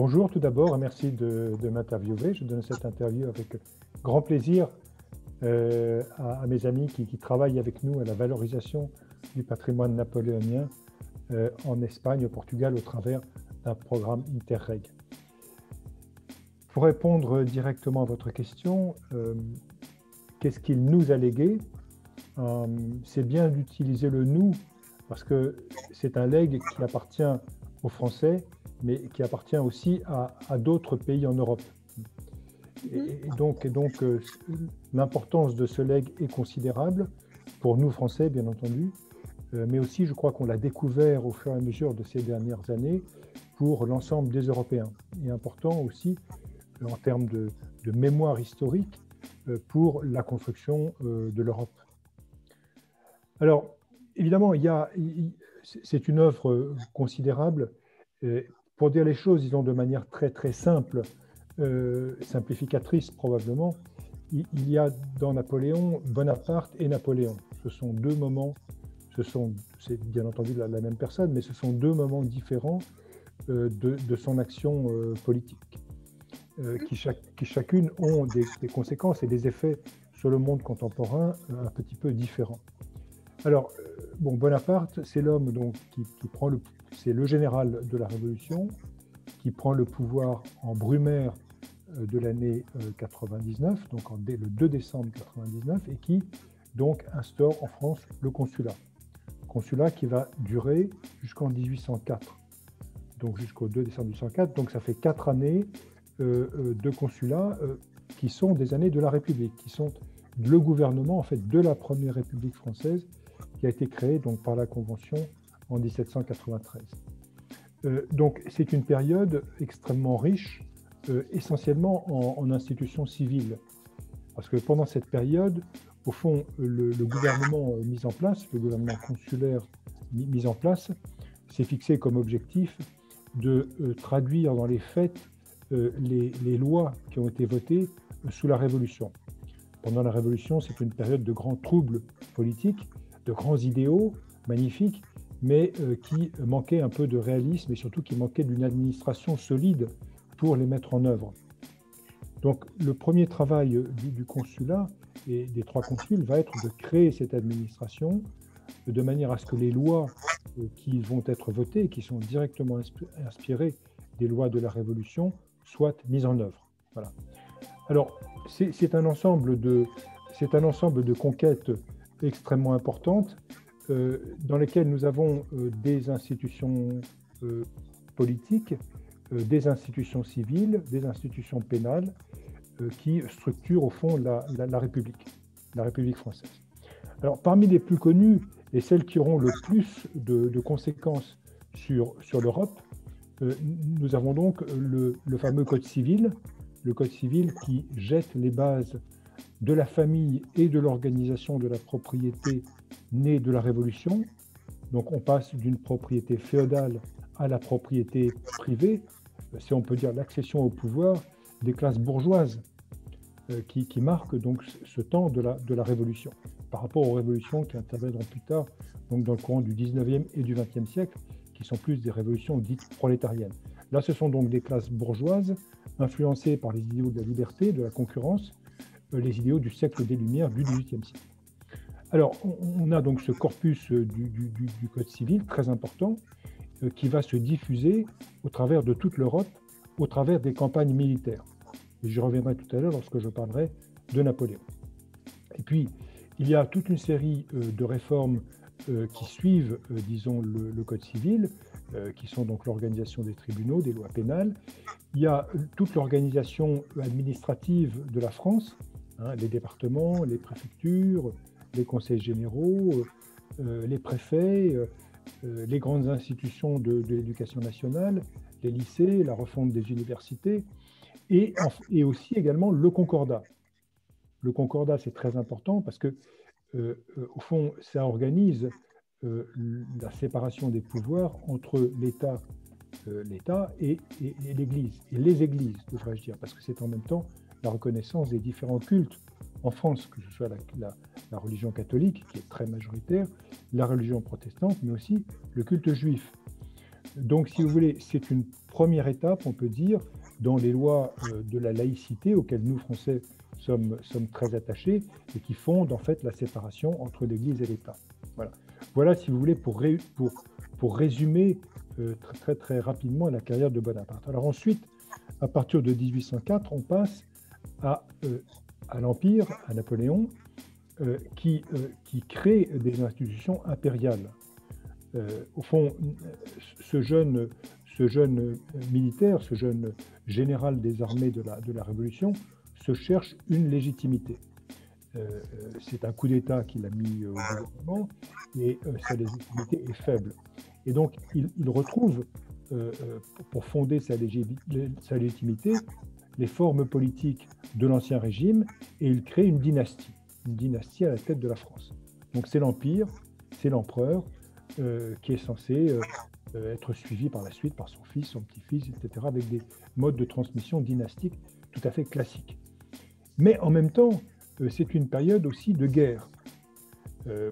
Bonjour tout d'abord et merci de m'interviewer. Je donne cette interview avec grand plaisir à mes amis qui travaillent avec nous à la valorisation du patrimoine napoléonien en Espagne, au Portugal, au travers d'un programme Interreg. Pour répondre directement à votre question, qu'est-ce qu'il nous a légué? C'est bien d'utiliser le nous parce que c'est un legs qui appartient aux Français, mais qui appartient aussi à d'autres pays en Europe. Et donc, l'importance de ce legs est considérable pour nous Français, bien entendu, mais aussi je crois qu'on l'a découvert au fur et à mesure de ces dernières années pour l'ensemble des Européens. Et important aussi en termes de mémoire historique pour la construction de l'Europe. Alors, évidemment, c'est une œuvre considérable. Pour dire les choses, disons de manière très très simple, simplificatrice probablement, il y a dans Napoléon Bonaparte et Napoléon. Ce sont deux moments, c'est bien entendu la même personne, mais ce sont deux moments différents de son action politique, qui chacune ont des conséquences et des effets sur le monde contemporain un petit peu différents. Alors, bon, Bonaparte, c'est l'homme donc qui prend c'est le général de la Révolution, qui prend le pouvoir en Brumaire de l'année 99, donc le 2 décembre 99, et qui donc instaure en France le consulat. Consulat qui va durer jusqu'en 1804, donc jusqu'au 2 décembre 1804, donc ça fait 4 années de consulat qui sont des années de la République, qui sont le gouvernement en fait de la Première République française, qui a été créée donc par la Convention en 1793. Donc c'est une période extrêmement riche, essentiellement en institutions civiles, parce que pendant cette période, au fond, le gouvernement mis en place, le gouvernement consulaire mis en place, s'est fixé comme objectif de traduire dans les faits les lois qui ont été votées sous la Révolution. Pendant la Révolution, c'est une période de grands troubles politiques, de grands idéaux magnifiques, mais qui manquait un peu de réalisme et surtout qui manquait d'une administration solide pour les mettre en œuvre. Donc le premier travail du consulat et des 3 consuls va être de créer cette administration de manière à ce que les lois qui vont être votées, qui sont directement inspirées des lois de la Révolution, soient mises en œuvre. Voilà. Alors c'est un ensemble de conquêtes extrêmement importantes dans lesquelles nous avons des institutions politiques, des institutions civiles, des institutions pénales qui structurent au fond la République française. Alors parmi les plus connues et celles qui auront le plus de conséquences sur l'Europe, nous avons donc le fameux Code civil, le Code civil qui jette les bases de la famille et de l'organisation de la propriété née de la Révolution. Donc on passe d'une propriété féodale à la propriété privée, si on peut dire l'accession au pouvoir des classes bourgeoises qui marquent donc ce temps de la Révolution, par rapport aux révolutions qui interviendront plus tard, donc dans le courant du 19e et du 20e siècle, qui sont plus des révolutions dites prolétariennes. Là, ce sont donc des classes bourgeoises influencées par les idéaux de la liberté, de la concurrence, les idéaux du siècle des Lumières du XVIIIe siècle. Alors, on a donc ce corpus du Code civil très important qui va se diffuser au travers de toute l'Europe, au travers des campagnes militaires. Et j'y reviendrai tout à l'heure lorsque je parlerai de Napoléon. Et puis, il y a toute une série de réformes qui suivent, disons, le Code civil, qui sont donc l'organisation des tribunaux, des lois pénales. Il y a toute l'organisation administrative de la France, les départements, les préfectures, les conseils généraux, les préfets, les grandes institutions de l'éducation nationale, les lycées, la refonte des universités, et aussi également le Concordat. Le Concordat, c'est très important parce que, au fond, ça organise la séparation des pouvoirs entre l'État et l'Église, et les églises, devrais-je dire, parce que c'est en même temps la reconnaissance des différents cultes en France, que ce soit la religion catholique, qui est très majoritaire, la religion protestante, mais aussi le culte juif. Donc, si vous voulez, c'est une première étape, on peut dire, dans les lois de la laïcité auxquelles nous, Français, sommes très attachés et qui fondent en fait la séparation entre l'Église et l'État. Voilà. Voilà, si vous voulez, pour résumer très rapidement la carrière de Bonaparte. Alors ensuite, à partir de 1804, on passe à l'Empire, à Napoléon, qui crée des institutions impériales. Au fond, ce jeune militaire, ce jeune général des armées de la Révolution, se cherche une légitimité. C'est un coup d'État qu'il a mis au gouvernement et sa légitimité est faible. Et donc, il retrouve, pour fonder sa légitimité, les formes politiques de l'Ancien Régime et il crée une dynastie à la tête de la France. Donc, c'est l'Empire, c'est l'empereur qui est censé être suivi par la suite par son fils, son petit-fils, etc., avec des modes de transmission dynastique tout à fait classiques. Mais en même temps, c'est une période aussi de guerre,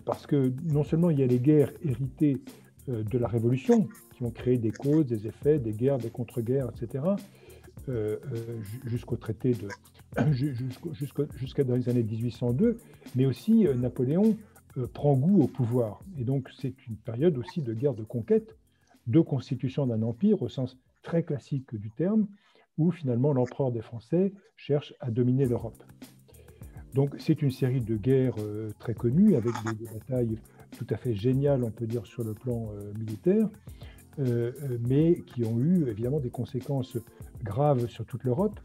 parce que non seulement il y a les guerres héritées de la Révolution, qui ont créé des causes, des effets, des guerres, des contre-guerres, etc., jusqu'au traité jusqu'à dans les années 1802, mais aussi Napoléon prend goût au pouvoir. Et donc c'est une période aussi de guerre de conquête, de constitution d'un empire au sens très classique du terme, où finalement l'empereur des Français cherche à dominer l'Europe. Donc c'est une série de guerres très connues, avec des batailles tout à fait géniales, on peut dire, sur le plan militaire, mais qui ont eu évidemment des conséquences graves sur toute l'Europe,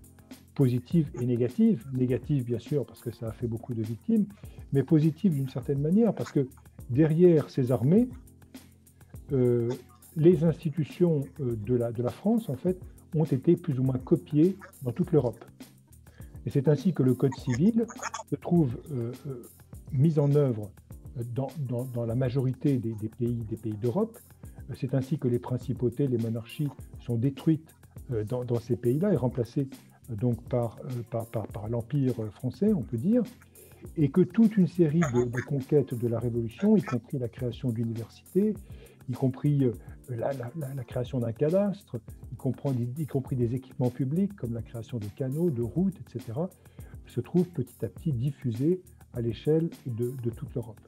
positives et négatives. Négatives, bien sûr, parce que ça a fait beaucoup de victimes, mais positives d'une certaine manière, parce que derrière ces armées, les institutions de la France, en fait, ont été plus ou moins copiées dans toute l'Europe. Et c'est ainsi que le Code civil se trouve mis en œuvre dans la majorité des pays d'Europe. C'est ainsi que les principautés, les monarchies sont détruites dans ces pays-là et remplacées donc par l'Empire français, on peut dire, et que toute une série de conquêtes de la Révolution, y compris la création d'universités, y compris la création d'un cadastre, y compris des équipements publics comme la création de canaux, de routes, etc., se trouvent petit à petit diffusés à l'échelle de toute l'Europe.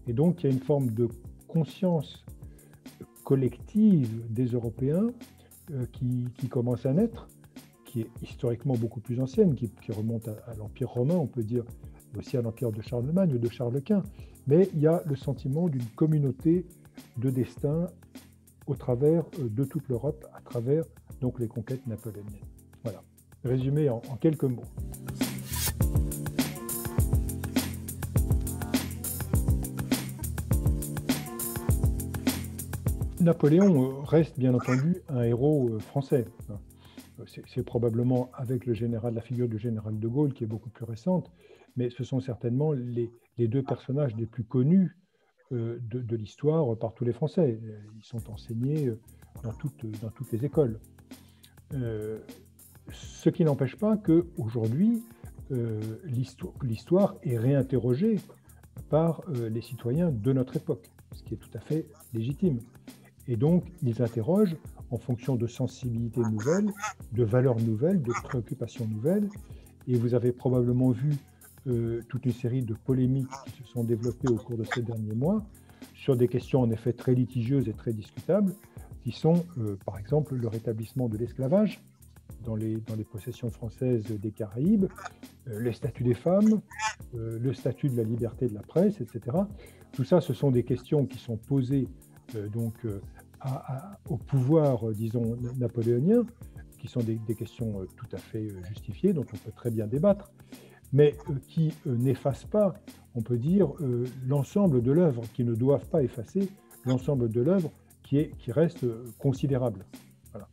Et donc, il y a une forme de conscience collective des Européens qui commence à naître, qui est historiquement beaucoup plus ancienne, qui remonte à l'Empire romain, on peut dire, et aussi à l'Empire de Charlemagne ou de Charles Quint. Mais il y a le sentiment d'une communauté de destin au travers de toute l'Europe, à travers donc les conquêtes napoléoniennes. Voilà, résumé en quelques mots. Napoléon reste bien entendu un héros français. C'est probablement avec la figure du général de Gaulle qui est beaucoup plus récente, mais ce sont certainement les deux personnages les plus connus de l'histoire par tous les Français. Ils sont enseignés dans toutes les écoles. Ce qui n'empêche pas qu'aujourd'hui, l'histoire est réinterrogée par les citoyens de notre époque, ce qui est tout à fait légitime. Et donc, ils interrogent en fonction de sensibilités nouvelles, de valeurs nouvelles, de préoccupations nouvelles. Et vous avez probablement vu toute une série de polémiques qui se sont développées au cours de ces derniers mois sur des questions en effet très litigieuses et très discutables, qui sont par exemple le rétablissement de l'esclavage dans les possessions françaises des Caraïbes, les statuts des femmes, le statut de la liberté de la presse, etc. Tout ça, ce sont des questions qui sont posées au pouvoir, disons, napoléonien, qui sont des questions tout à fait justifiées, dont on peut très bien débattre, mais qui n'effacent pas, on peut dire, l'ensemble de l'œuvre, qui ne doivent pas effacer l'ensemble de l'œuvre qui reste considérable. Voilà.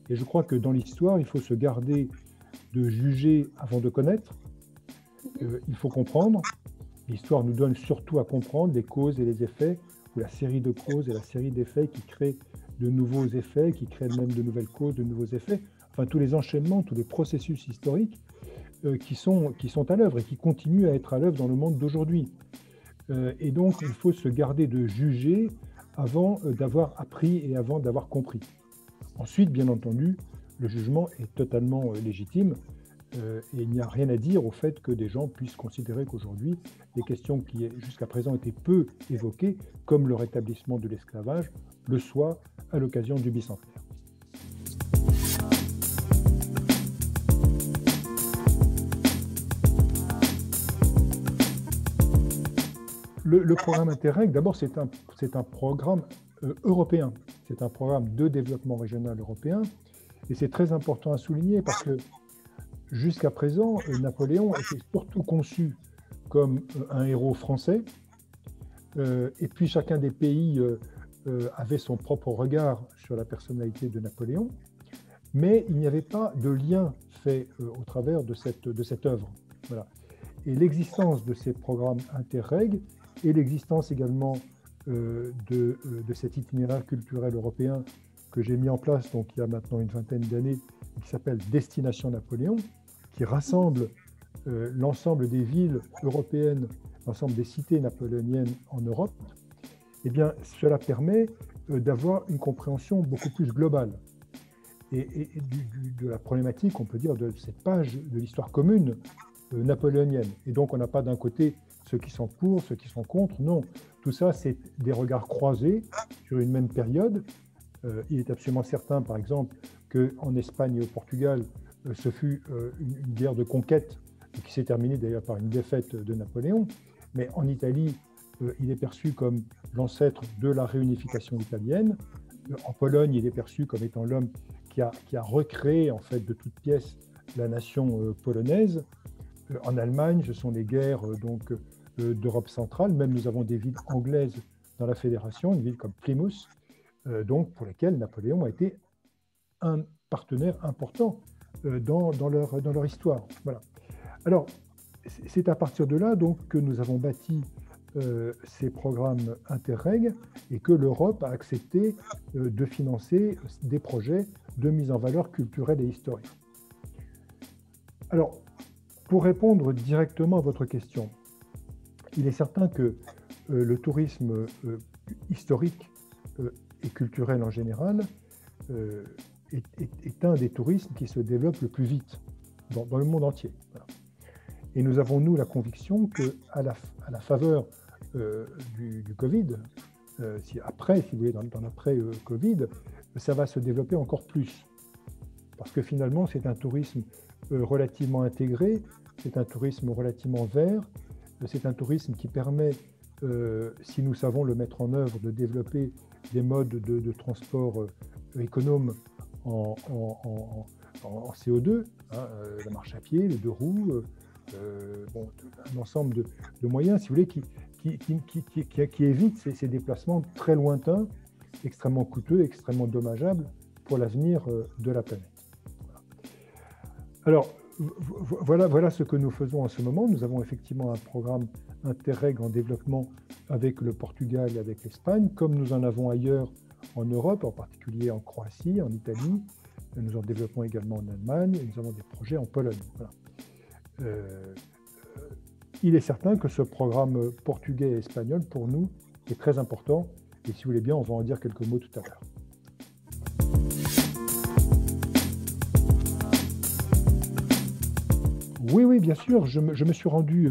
Et je crois que dans l'histoire, il faut se garder de juger avant de connaître. Il faut comprendre. L'histoire nous donne surtout à comprendre les causes et les effets, ou la série de causes et la série d'effets qui créent de nouveaux effets, qui créent même de nouvelles causes, de nouveaux effets. Enfin, tous les enchaînements, tous les processus historiques qui sont à l'œuvre et qui continuent à être à l'œuvre dans le monde d'aujourd'hui. Et donc, il faut se garder de juger avant d'avoir appris et avant d'avoir compris. Ensuite, bien entendu, le jugement est totalement légitime et il n'y a rien à dire au fait que des gens puissent considérer qu'aujourd'hui, des questions qui jusqu'à présent étaient peu évoquées, comme le rétablissement de l'esclavage, le soient à l'occasion du bicentenaire. Le programme Interreg, d'abord, c'est un programme européen. C'est un programme de développement régional européen. Et c'est très important à souligner parce que jusqu'à présent, Napoléon était surtout conçu comme un héros français. Et puis chacun des pays avait son propre regard sur la personnalité de Napoléon. Mais il n'y avait pas de lien fait au travers de cette œuvre. Voilà. Et l'existence de ces programmes Interreg et l'existence également de cet itinéraire culturel européen que j'ai mis en place donc, il y a maintenant une vingtaine d'années, qui s'appelle Destination Napoléon, qui rassemble l'ensemble des villes européennes, l'ensemble des cités napoléoniennes en Europe, eh bien, cela permet d'avoir une compréhension beaucoup plus globale et de la problématique, on peut dire, de cette page de l'histoire commune napoléonienne. Et donc, on n'a pas d'un côté ceux qui sont pour, ceux qui sont contre. Non, tout ça, c'est des regards croisés sur une même période. Il est absolument certain, par exemple, qu'en Espagne et au Portugal, ce fut une guerre de conquête qui s'est terminée d'ailleurs par une défaite de Napoléon. Mais en Italie, il est perçu comme l'ancêtre de la réunification italienne. En Pologne, il est perçu comme étant l'homme qui a recréé en fait de toutes pièces la nation polonaise. En Allemagne, ce sont les guerres d'Europe centrale. Même nous avons des villes anglaises dans la fédération, une ville comme Plymouth, donc pour lesquelles Napoléon a été un partenaire important dans leur histoire. Voilà. Alors, c'est à partir de là donc, que nous avons bâti ces programmes Interreg et que l'Europe a accepté de financer des projets de mise en valeur culturelle et historique. Alors, pour répondre directement à votre question, il est certain que le tourisme historique et culturel en général est un des tourismes qui se développe le plus vite dans le monde entier. Voilà. Et nous avons, nous, la conviction qu'à la faveur du Covid, si vous voulez, dans l'après-Covid, ça va se développer encore plus. Parce que finalement, c'est un tourisme relativement intégré, c'est un tourisme relativement vert, c'est un tourisme qui permet, si nous savons le mettre en œuvre, de développer des modes de transport économes en CO2, hein, la marche à pied, les deux roues, un ensemble de moyens, si vous voulez, qui évitent ces déplacements très lointains, extrêmement coûteux, extrêmement dommageables pour l'avenir de la planète. Alors, voilà ce que nous faisons en ce moment. Nous avons effectivement un programme Interreg en développement avec le Portugal et avec l'Espagne, comme nous en avons ailleurs en Europe, en particulier en Croatie, en Italie. Nous en développons également en Allemagne et nous avons des projets en Pologne. Voilà. Il est certain que ce programme portugais et espagnol, pour nous, est très important. Et si vous voulez bien, on va en dire quelques mots tout à l'heure. Oui, bien sûr. Je me suis rendu...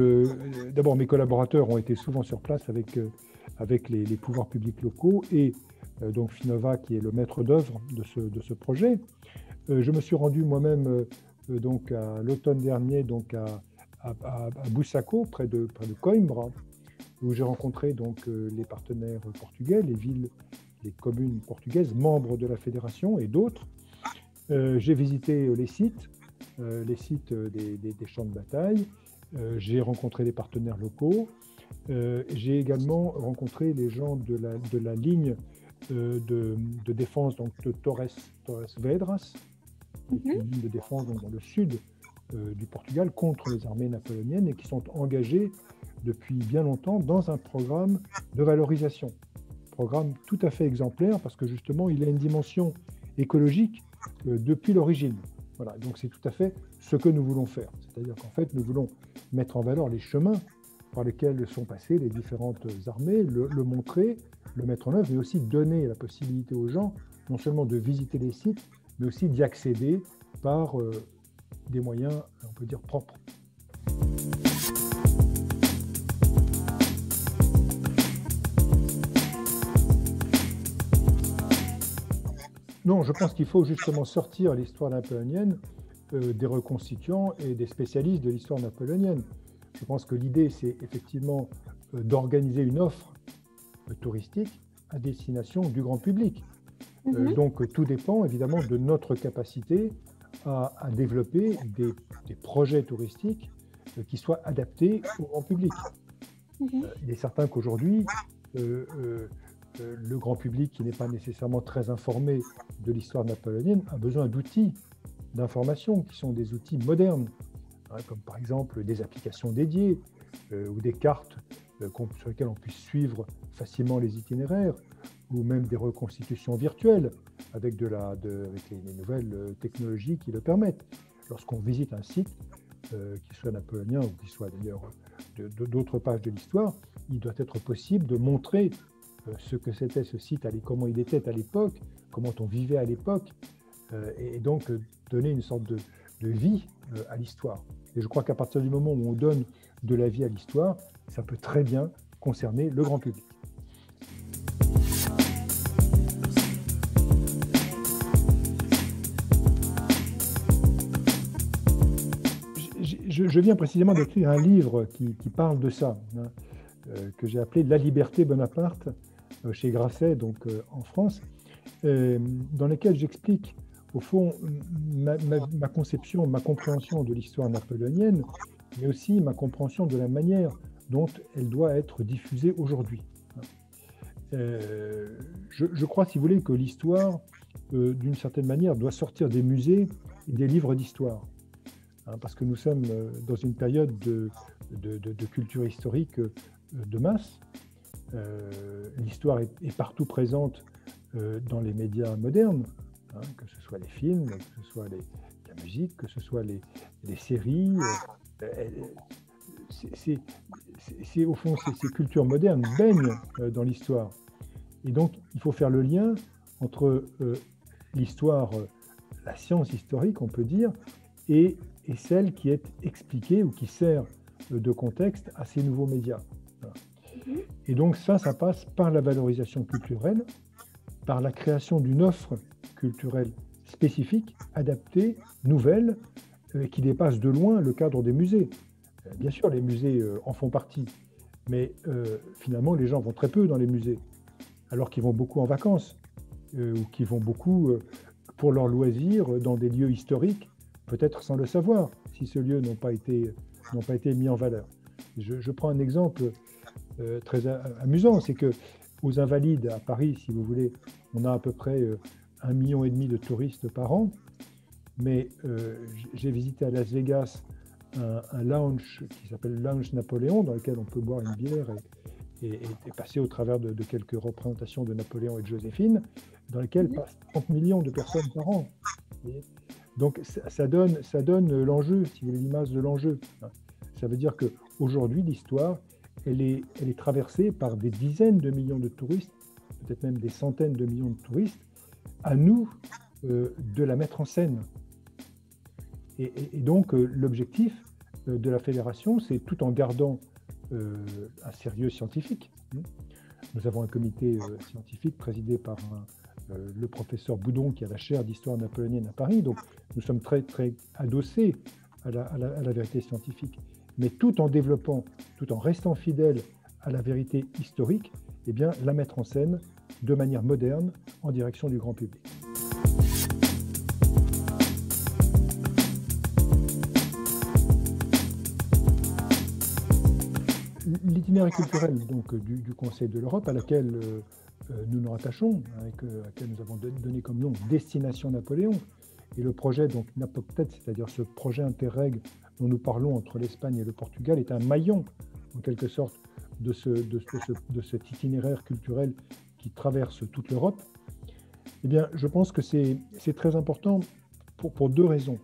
D'abord, mes collaborateurs ont été souvent sur place avec les pouvoirs publics locaux et donc Finova, qui est le maître d'œuvre de ce projet. Je me suis rendu moi-même donc à l'automne dernier donc à Busaco, près de Coimbra, où j'ai rencontré donc les partenaires portugais, les villes, les communes portugaises, membres de la fédération et d'autres. J'ai visité les sites des champs de bataille. J'ai rencontré des partenaires locaux. J'ai également rencontré les gens de la ligne de défense donc, de Torres Vedras, une ligne de défense donc, dans le sud du Portugal contre les armées napoléoniennes et qui sont engagés depuis bien longtemps dans un programme de valorisation. Programme tout à fait exemplaire parce que justement il a une dimension écologique depuis l'origine. Voilà, donc c'est tout à fait ce que nous voulons faire. C'est-à-dire qu'en fait nous voulons mettre en valeur les chemins par lesquels sont passées les différentes armées, le montrer, le mettre en œuvre, mais aussi donner la possibilité aux gens non seulement de visiter les sites, mais aussi d'y accéder par des moyens, on peut dire, propres. Non, je pense qu'il faut justement sortir l'histoire napoléonienne des reconstituants et des spécialistes de l'histoire napoléonienne. Je pense que l'idée, c'est effectivement d'organiser une offre touristique à destination du grand public. Donc tout dépend évidemment de notre capacité à développer des projets touristiques qui soient adaptés au grand public. Il est certain qu'aujourd'hui, le grand public qui n'est pas nécessairement très informé de l'histoire napoléonienne a besoin d'outils d'information qui sont des outils modernes, hein, comme par exemple des applications dédiées ou des cartes sur lesquelles on puisse suivre facilement les itinéraires, ou même des reconstitutions virtuelles avec, avec les nouvelles technologies qui le permettent. Lorsqu'on visite un site, qu'il soit napoléonien ou qu'il soit d'ailleurs d'autres pages de l'histoire, il doit être possible de montrer ce que c'était ce site, comment il était à l'époque, comment on vivait à l'époque, et donc donner une sorte de vie à l'histoire. Et je crois qu'à partir du moment où on donne de la vie à l'histoire, ça peut très bien concerner le grand public. Je viens précisément d'écrire un livre qui parle de ça, hein, que j'ai appelé « La liberté Bonaparte » chez Grasset, donc en France, dans lequel j'explique au fond ma conception, ma compréhension de l'histoire napoléonienne, mais aussi ma compréhension de la manière dont elle doit être diffusée aujourd'hui. Je crois, si vous voulez, que l'histoire, d'une certaine manière, doit sortir des musées et des livres d'histoire. Parce que nous sommes dans une période de culture historique de masse. L'histoire est partout présente dans les médias modernes, hein, que ce soit les films, que ce soit la musique, que ce soit les séries. Au fond, ces cultures modernes baignent dans l'histoire. Et donc, il faut faire le lien entre l'histoire, la science historique, on peut dire, et celle qui est expliquée ou qui sert de contexte à ces nouveaux médias. Et donc ça passe par la valorisation culturelle, par la création d'une offre culturelle spécifique, adaptée, nouvelle, qui dépasse de loin le cadre des musées. Bien sûr, les musées en font partie, mais finalement, les gens vont très peu dans les musées, alors qu'ils vont beaucoup en vacances, ou qu'ils vont beaucoup pour leurs loisirs dans des lieux historiques, peut-être sans le savoir, si ces lieux n'ont pas été mis en valeur. Je prends un exemple très amusant, c'est qu'aux Invalides à Paris, si vous voulez, on a à peu près 1,5 million de touristes par an, mais j'ai visité à Las Vegas un lounge qui s'appelle Lounge Napoléon, dans lequel on peut boire une bière et passer au travers de quelques représentations de Napoléon et de Joséphine, dans lesquelles passent 30 millions de personnes par an. Donc ça donne l'enjeu, si vous voulez, l'image de l'enjeu. Ça veut dire qu'aujourd'hui, l'histoire, elle est traversée par des dizaines de millions de touristes, peut-être même des centaines de millions de touristes. À nous de la mettre en scène. Et donc l'objectif de la fédération, c'est, tout en gardant un sérieux scientifique. Nous avons un comité scientifique présidé par le professeur Boudon, qui a la chaire d'histoire napoléonienne à Paris. Donc nous sommes très, très adossés à la vérité scientifique. Mais tout en développant, tout en restant fidèles à la vérité historique, eh bien, la mettre en scène de manière moderne en direction du grand public. L'itinéraire culturel donc, du Conseil de l'Europe, à laquelle nous nous rattachons, à laquelle nous avons donné comme nom Destination Napoléon, et le projet donc Napoctet, c'est-à-dire ce projet interreg dont nous parlons entre l'Espagne et le Portugal, est un maillon, en quelque sorte, de cet itinéraire culturel qui traverse toute l'Europe. Eh bien, je pense que c'est très important pour deux raisons.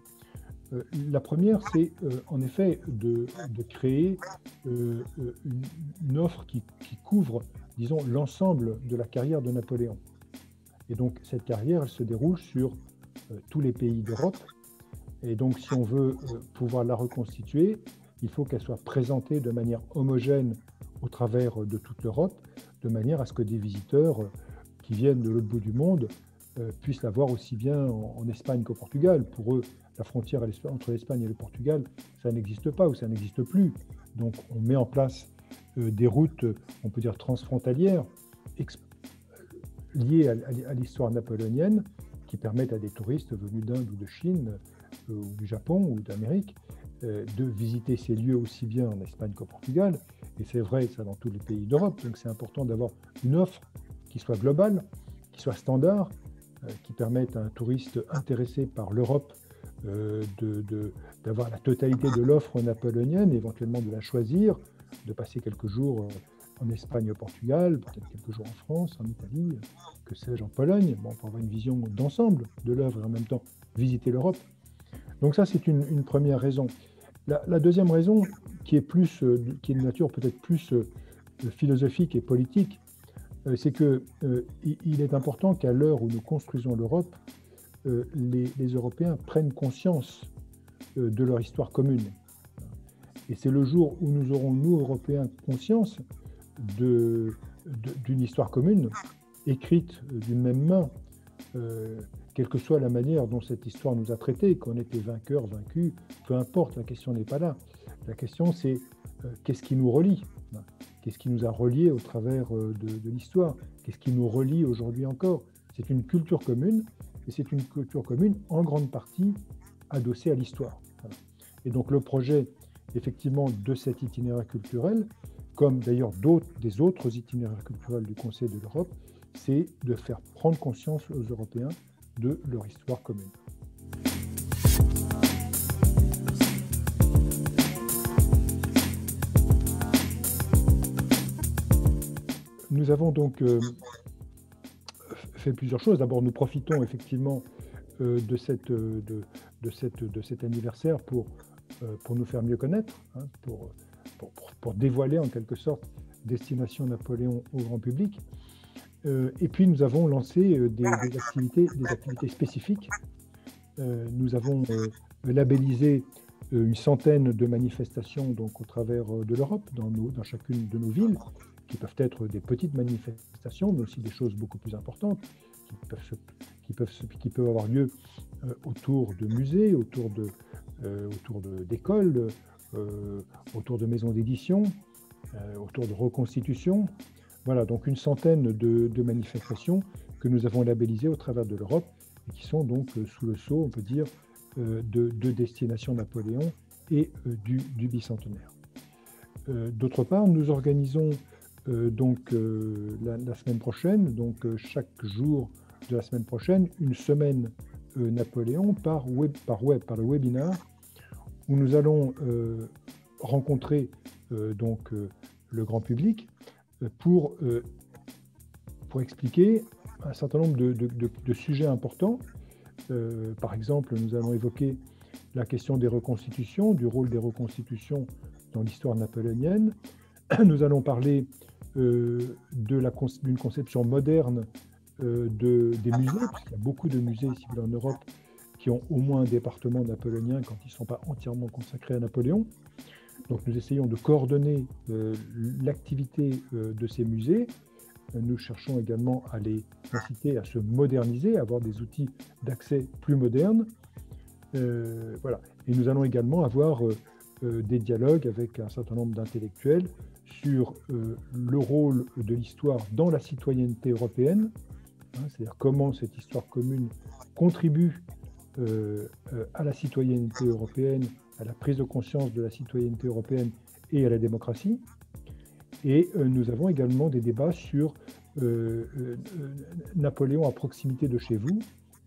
La première, c'est en effet de créer une offre qui couvre, disons, l'ensemble de la carrière de Napoléon. Et donc, cette carrière, elle se déroule sur tous les pays d'Europe. Et donc, si on veut pouvoir la reconstituer, il faut qu'elle soit présentée de manière homogène au travers de toute l'Europe, de manière à ce que des visiteurs qui viennent de l'autre bout du monde puissent la voir aussi bien en Espagne qu'au Portugal. Pour eux, la frontière entre l'Espagne et le Portugal, ça n'existe pas ou ça n'existe plus. Donc, on met en place des routes, on peut dire transfrontalières, liées à l'histoire napoléonienne, qui permettent à des touristes venus d'Inde ou de Chine, ou du Japon ou d'Amérique, de visiter ces lieux aussi bien en Espagne qu'au Portugal. Et c'est vrai, ça dans tous les pays d'Europe. Donc c'est important d'avoir une offre qui soit globale, qui soit standard, qui permette à un touriste intéressé par l'Europe d'avoir la totalité de l'offre napoléonienne, éventuellement de la choisir, de passer quelques jours en Espagne, au Portugal, peut-être quelques jours en France, en Italie, que sais-je, en Pologne, bon, pour avoir une vision d'ensemble de l'œuvre et en même temps visiter l'Europe. Donc ça, c'est une première raison. La deuxième raison, qui est de nature peut-être plus philosophique et politique, c'est qu'il est important qu'à l'heure où nous construisons l'Europe, les Européens prennent conscience de leur histoire commune. Et c'est le jour où nous aurons, nous, Européens, conscience d'une histoire commune, écrite d'une même main, quelle que soit la manière dont cette histoire nous a traités, qu'on était vainqueurs, vaincus, peu importe, la question n'est pas là. La question, c'est qu'est-ce qui nous relie? Qu'est-ce qui nous a reliés au travers de l'histoire? Qu'est-ce qui nous relie aujourd'hui encore? C'est une culture commune, et c'est une culture commune en grande partie adossée à l'histoire. Voilà. Et donc le projet, effectivement, de cet itinéraire culturel, comme d'ailleurs des autres itinéraires culturels du Conseil de l'Europe, c'est de faire prendre conscience aux Européens de leur histoire commune. Nous avons donc fait plusieurs choses. D'abord, nous profitons effectivement de cet anniversaire pour nous faire mieux connaître, hein, pour dévoiler en quelque sorte Destination Napoléon au grand public. Et puis nous avons lancé des activités spécifiques. Nous avons labellisé une centaine de manifestations donc, au travers de l'Europe, dans chacune de nos villes, qui peuvent être des petites manifestations, mais aussi des choses beaucoup plus importantes, qui peuvent avoir lieu autour de musées, autour d'écoles, autour de maisons d'édition, autour de reconstitutions. Voilà, donc une centaine de manifestations que nous avons labellisées au travers de l'Europe et qui sont donc sous le sceau, on peut dire, de Destination Napoléon et du bicentenaire. D'autre part, nous organisons donc la semaine prochaine, donc chaque jour de la semaine prochaine, une semaine Napoléon par le webinar, où nous allons rencontrer donc le grand public pour expliquer un certain nombre de sujets importants. Par exemple, nous allons évoquer la question des reconstitutions, du rôle des reconstitutions dans l'histoire napoléonienne. Nous allons parler d'une conception moderne des musées, puisqu'il y a beaucoup de musées ici en Europe qui ont au moins un département napoléonien quand ils ne sont pas entièrement consacrés à Napoléon. Donc nous essayons de coordonner l'activité de ces musées. Nous cherchons également à les inciter à se moderniser, à avoir des outils d'accès plus modernes. Voilà. Et nous allons également avoir des dialogues avec un certain nombre d'intellectuels sur le rôle de l'histoire dans la citoyenneté européenne, hein, c'est-à-dire comment cette histoire commune contribue à la citoyenneté européenne, à la prise de conscience de la citoyenneté européenne et à la démocratie. Et nous avons également des débats sur Napoléon à proximité de chez vous,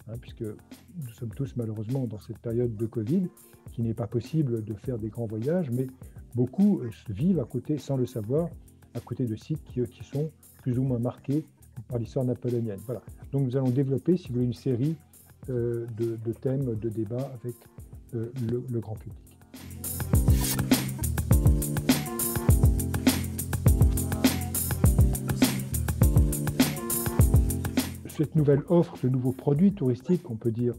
hein, puisque nous sommes tous malheureusement dans cette période de Covid, qu'il n'est pas possible de faire des grands voyages, mais beaucoup vivent à côté, sans le savoir, à côté de sites qui sont plus ou moins marqués par l'histoire napoléonienne. Voilà. Donc nous allons développer, si vous voulez, une série de thèmes de débat avec le grand public. Cette nouvelle offre, ce nouveau produit touristique, on peut dire,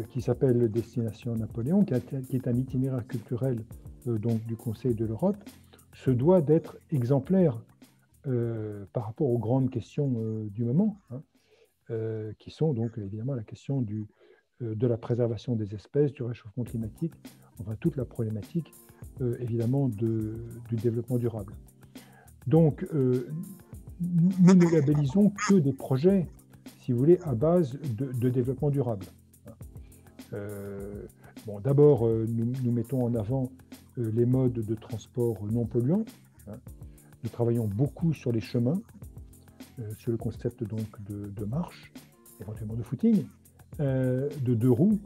qui s'appelle Destination Napoléon, qui est un itinéraire culturel donc, du Conseil de l'Europe, se doit d'être exemplaire par rapport aux grandes questions du moment, hein, qui sont donc évidemment la question de la préservation des espèces, du réchauffement climatique, enfin toute la problématique évidemment du développement durable. Donc, nous ne labellisons que des projets, si vous voulez, à base de développement durable. Bon, d'abord, nous mettons en avant les modes de transport non polluants. Nous travaillons beaucoup sur les chemins, sur le concept donc de marche, éventuellement de footing, de deux roues,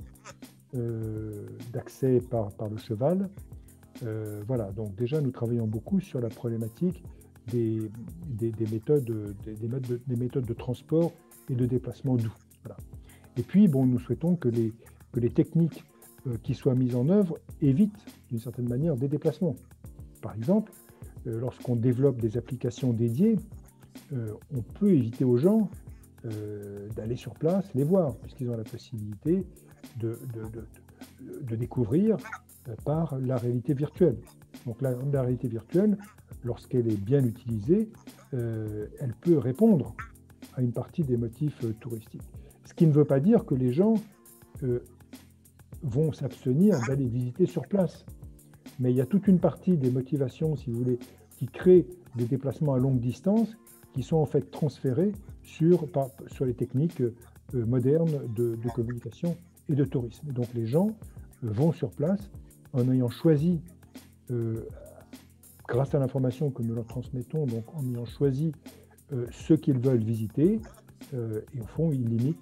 d'accès par le cheval. Voilà, donc déjà nous travaillons beaucoup sur la problématique des méthodes de transport et de déplacement doux. Voilà. Et puis, bon, nous souhaitons que les techniques qui soient mises en œuvre évitent, d'une certaine manière, des déplacements. Par exemple, lorsqu'on développe des applications dédiées, on peut éviter aux gens d'aller sur place les voir, puisqu'ils ont la possibilité de découvrir par la réalité virtuelle. Donc la réalité virtuelle, lorsqu'elle est bien utilisée, elle peut répondre à une partie des motifs touristiques. Ce qui ne veut pas dire que les gens vont s'abstenir d'aller visiter sur place. Mais il y a toute une partie des motivations, si vous voulez, qui créent des déplacements à longue distance, qui sont en fait transférés sur les techniques modernes de communication et de tourisme. Et donc les gens vont sur place en ayant choisi, grâce à l'information que nous leur transmettons, donc en ayant choisi ce qu'ils veulent visiter, et au fond, ils limitent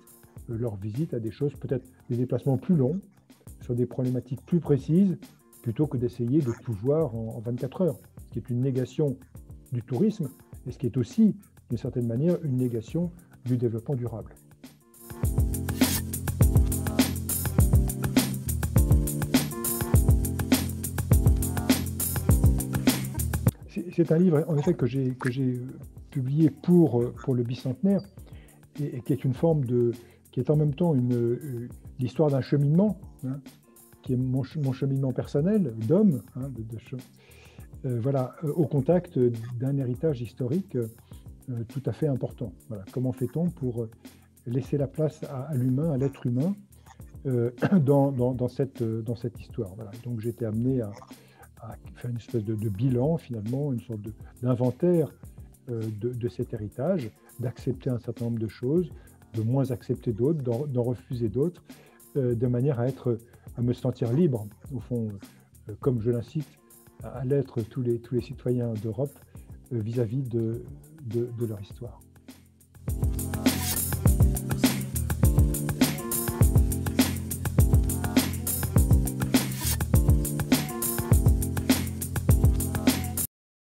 leur visite à des choses, peut-être des déplacements plus longs, sur des problématiques plus précises, plutôt que d'essayer de tout voir en 24 heures, ce qui est une négation du tourisme, et ce qui est aussi, d'une certaine manière, une négation du développement durable. C'est un livre, en effet, que j'ai publié pour le bicentenaire, et qui est une forme qui est en même temps l'histoire d'un cheminement, hein, qui est mon cheminement personnel d'homme, hein, voilà, au contact d'un héritage historique tout à fait important. Voilà. Comment fait-on pour laisser la place à l'humain, à l'être humain, dans cette histoire. Voilà. Donc j'ai été amené à faire une espèce de bilan, finalement, une sorte d'inventaire de cet héritage, d'accepter un certain nombre de choses, de moins accepter d'autres, d'en refuser d'autres, de manière à me sentir libre, au fond, comme je l'incite à l'être tous les citoyens d'Europe vis-à-vis de leur histoire.